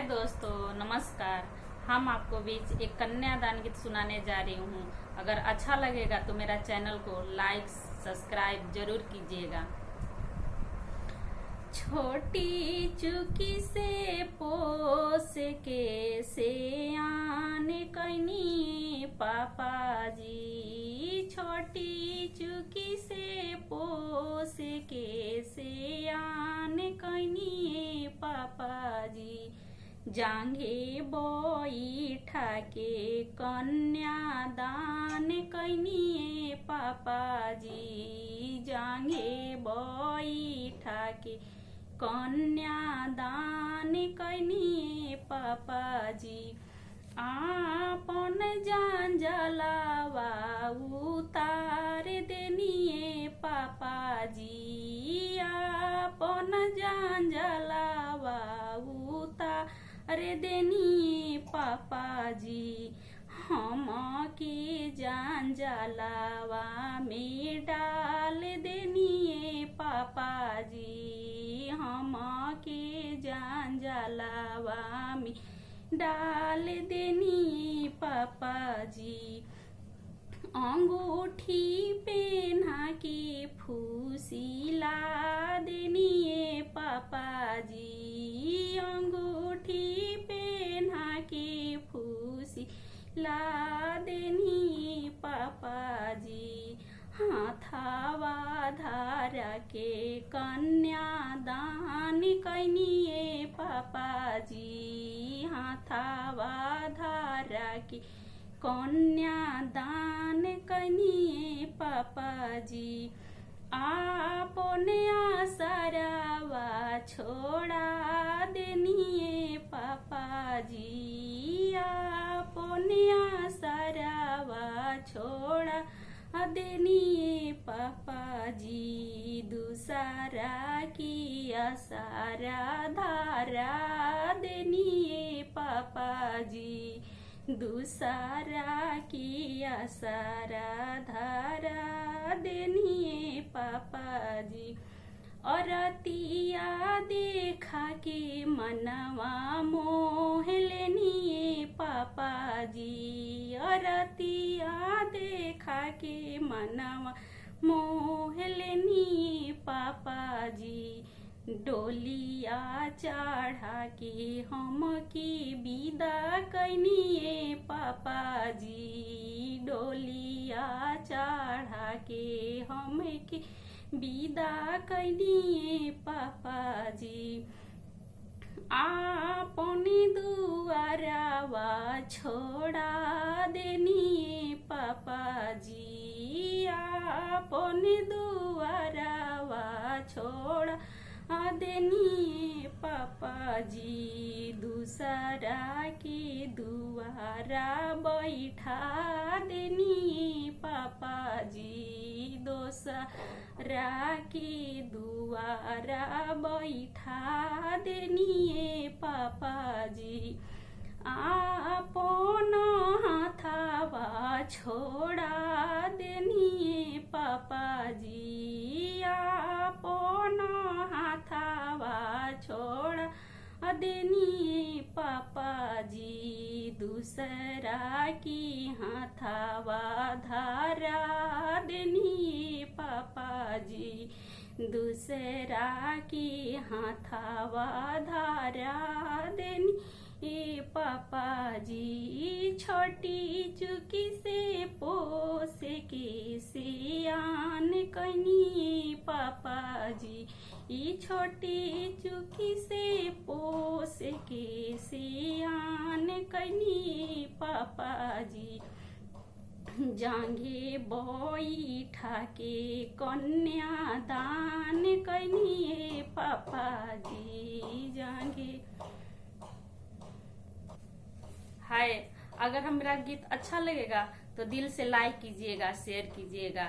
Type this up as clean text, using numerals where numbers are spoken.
हाय दोस्तों, नमस्कार। हम आपको बीच एक कन्यादान गीत सुनाने जा रही हूँ। अगर अच्छा लगेगा तो मेरा चैनल को लाइक सब्सक्राइब जरूर कीजिएगा। छोटी चुकी से पोस के सयान कइनी पापा जी, छोटी चुकी से पोस के सयान कइनी पापा जी, जांघे बैठा के कन्यादान कइनी पापा जी, जांघे बैठा के कन्यादान कइनी पापा जी, आपन जान जलावा उतार देनिए पापा जी, आपन जान जलावा उतार देनिए पापा जी, हम के जान जलावा में डाल देनिए पापा जी, हम के जान जलावा में डाल देनी पापा जी, अंगूठी पहना के फूसिला देनिए पापा जी, अंगूठी पहना के फूसिला देनी पापा जी, हाथावा धारा के कन्यादान कइनिए पापा जी, हाथावा धारा के कन्यादान कइनिए पापा जी, आपने आसरावा छोड़ा देनिए पापा जी, आपने आसरावा छोड़ा देनिए पापा जी, दूसरा की आसारा धारा देनिए पापा जी, दूसरा की आसारा धारा देनिए पापा जी, औरतिया देखा के मनवा मोह लेनिए पापा जी, औरतिया देखा के मनवा मोह लेनिए पापा जी, डोलिया चढ़ा के हम की विदा कइनिए पापा जी, डोलिया चढ़ा के हम की विदा कइनिए पापा जी, आपने दुआरावा छोड़ा देनिए पापा जी, आपने दुआरावा छोड़ा देनिए पापा जी, दूसरा की दुआरा बैठा देनिए पापा जी, दूसरा की दुआरा बैठा देनिए पापा जी, आपन हाथावा छोड़ा देनिए पापा जी, आपन हाथावा छोड़ा देनिए पापा जी, दूसरा की हाथावा धारा देनिए पापा जी, दूसरा की हाथावा धारा देनी पापा जी, छोटी चुकी से पोस के सयान कइनी पापा जी, ई छोटी चुकी से पोस के सयान कइनी पापा जी, जांघे बैठा के कन्यादान कइनिए पापा जी, जांघे। हाय, अगर हमारा गीत अच्छा लगेगा तो दिल से लाइक कीजिएगा, शेयर कीजिएगा।